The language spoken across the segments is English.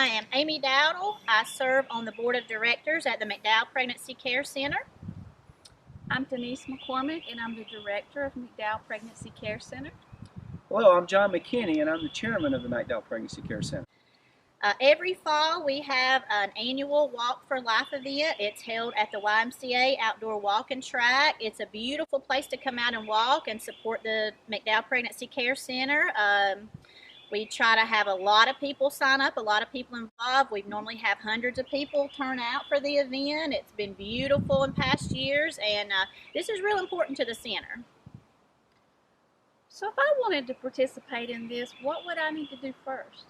I am Amy Dowdle. I serve on the Board of Directors at the McDowell Pregnancy Care Center. I'm Denise McCormick, and I'm the Director of McDowell Pregnancy Care Center. Hello, I'm John McKinney, and I'm the Chairman of the McDowell Pregnancy Care Center. Every fall we have an annual Walk for Life event. It's held at the YMCA Outdoor Walk and Track. It's a beautiful place to come out and walk and support the McDowell Pregnancy Care Center. We try to have a lot of people sign up, a lot of people involved. We normally have hundreds of people turn out for the event. It's been beautiful in past years, and this is real important to the center. So if I wanted to participate in this, what would I need to do first?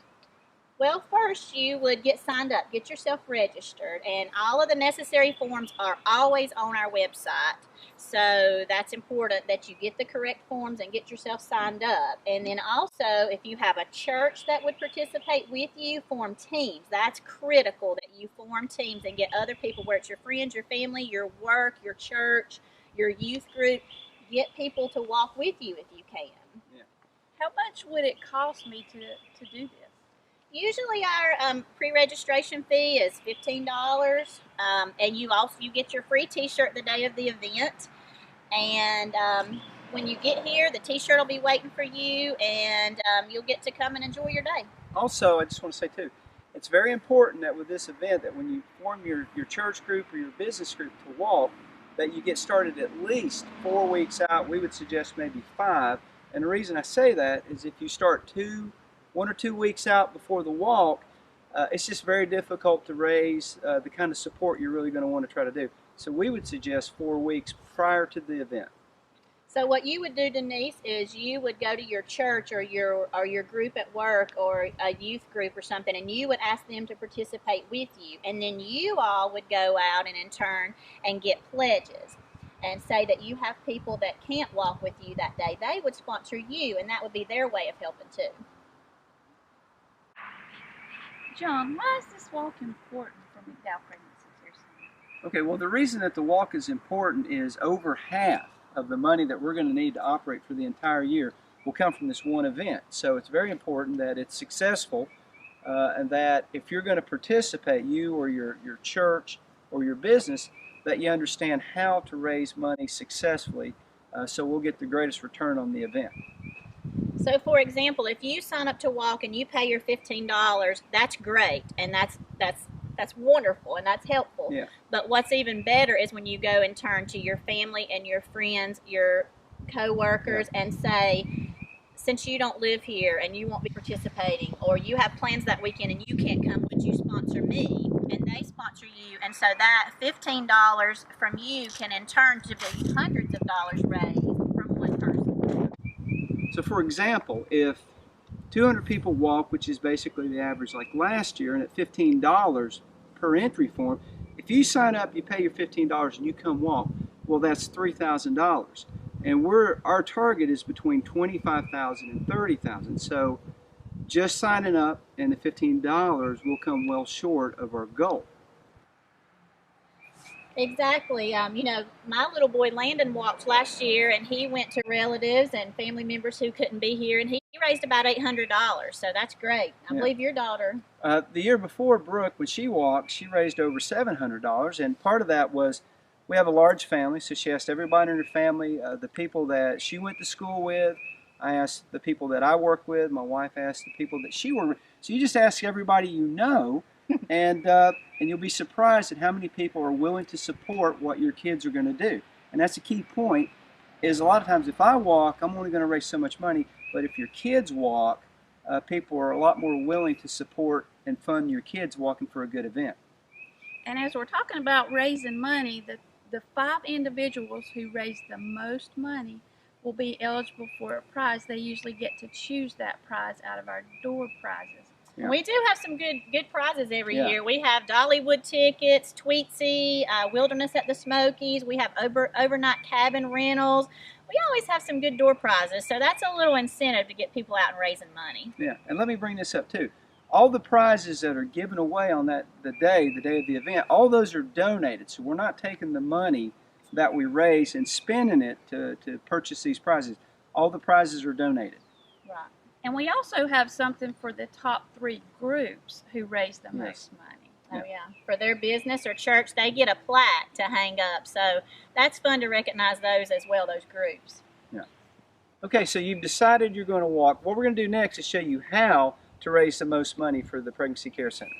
Well, first you would get signed up, get yourself registered, and all of the necessary forms are always on our website. So that's important that you get the correct forms and get yourself signed up. And then also, if you have a church that would participate with you, form teams. That's critical that you form teams and get other people, where it's your friends, your family, your work, your church, your youth group. Get people to walk with you if you can. Yeah. How much would it cost me to do this? Usually our pre-registration fee is $15, and you get your free t-shirt the day of the event. And when you get here, the t-shirt will be waiting for you, and you'll get to come and enjoy your day. Also, I just want to say too, it's very important that with this event, that when you form your church group or your business group to walk, that you get started at least 4 weeks out. We would suggest maybe 5. And the reason I say that is if you start 1 or 2 weeks out before the walk, it's just very difficult to raise the kind of support you're really going to want to try to do. So we would suggest 4 weeks prior to the event. So what you would do, Denise, is you would go to your church or your group at work or a youth group or something, and you would ask them to participate with you. And then you all would go out and in turn and get pledges and say that you have people that can't walk with you that day. They would sponsor you, and that would be their way of helping too. John, why is this walk important for McDowell Pregnancy Care Center? Okay, well, the reason that the walk is important is over half of the money that we're going to need to operate for the entire year will come from this one event. So it's very important that it's successful, and that if you're going to participate, you or your church or your business, that you understand how to raise money successfully, so we'll get the greatest return on the event. So, for example, if you sign up to walk and you pay your $15, that's great, and that's wonderful, and that's helpful. Yeah. But what's even better is when you go and turn to your family and your friends, your co-workers, and say, since you don't live here and you won't be participating, or you have plans that weekend and you can't come, would you sponsor me? And they sponsor you, and so that $15 from you can in turn to be hundreds of dollars raised from one person. So for example, if 200 people walk, which is basically the average like last year, and at $15 per entry form, if you sign up, you pay your $15 and you come walk, well, that's $3,000. And our target is between $25,000 and $30,000. So just signing up and the $15 will come well short of our goal. Exactly. My little boy Landon walked last year, and he went to relatives and family members who couldn't be here, and he raised about $800. So that's great. I believe your daughter. The year before, Brooke, when she walked, she raised over $700, and part of that was we have a large family, so she asked everybody in her family, the people that she went to school with. I asked the people that I work with. My wife asked the people that she worked with. So you just ask everybody you know, and you'll be surprised at how many people are willing to support what your kids are going to do. And that's a key point, is a lot of times if I walk, I'm only going to raise so much money, but if your kids walk, people are a lot more willing to support and fund your kids walking for a good event. And as we're talking about raising money, the 5 individuals who raise the most money will be eligible for a prize. They usually get to choose that prize out of our door prizes. Yeah. We do have some good prizes every year. We have Dollywood tickets, Tweetsy, Wilderness at the Smokies. We have overnight cabin rentals. We always have some good door prizes, so that's a little incentive to get people out and raising money. Yeah, and let me bring this up too. All the prizes that are given away on the day of the event, all those are donated. So we're not taking the money that we raise and spending it to purchase these prizes. All the prizes are donated. Right. And we also have something for the top 3 groups who raise the most money. Oh yeah, for their business or church, they get a plaque to hang up. So that's fun to recognize those as well, those groups. Yeah. Okay, so you've decided you're going to walk. What we're going to do next is show you how to raise the most money for the Pregnancy Care Center.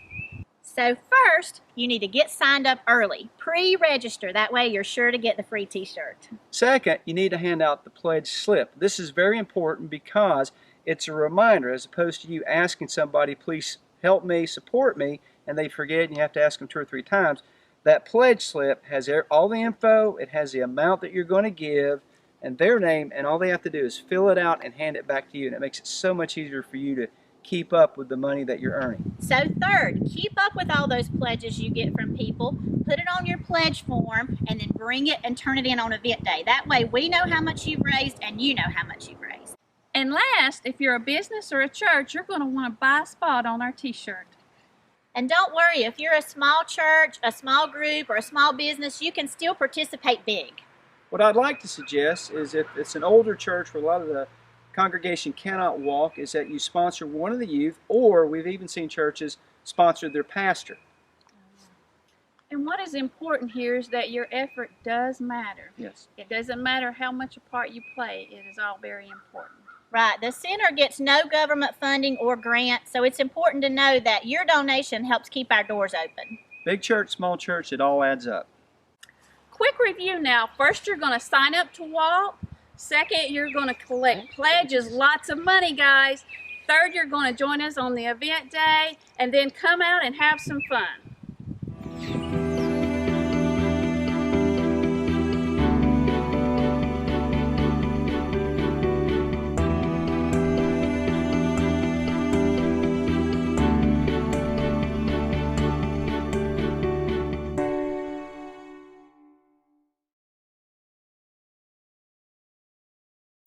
So first, you need to get signed up early. Pre-register. That way you're sure to get the free t-shirt. Second, you need to hand out the pledge slip. This is very important because it's a reminder, as opposed to you asking somebody, please help me, support me, and they forget and you have to ask them 2 or 3 times. That pledge slip has all the info, it has the amount that you're going to give, and their name, and all they have to do is fill it out and hand it back to you, and it makes it so much easier for you to keep up with the money that you're earning. So third, keep up with all those pledges you get from people, put it on your pledge form, and then bring it and turn it in on event day. That way we know how much you've raised and you know how much you've raised. And last, if you're a business or a church, you're going to want to buy a spot on our t-shirt. And don't worry, if you're a small church, a small group, or a small business, you can still participate big. What I'd like to suggest is, if it's an older church where a lot of the congregation cannot walk, is that you sponsor one of the youth, or we've even seen churches sponsor their pastor. And what is important here is that your effort does matter. Yes. It doesn't matter how much a part you play. It is all very important. Right. The center gets no government funding or grant, so it's important to know that your donation helps keep our doors open. Big church, small church, it all adds up. Quick review now. First, you're going to sign up to walk. Second, you're going to collect pledges, lots of money, guys. Third, you're going to join us on the event day, and then come out and have some fun.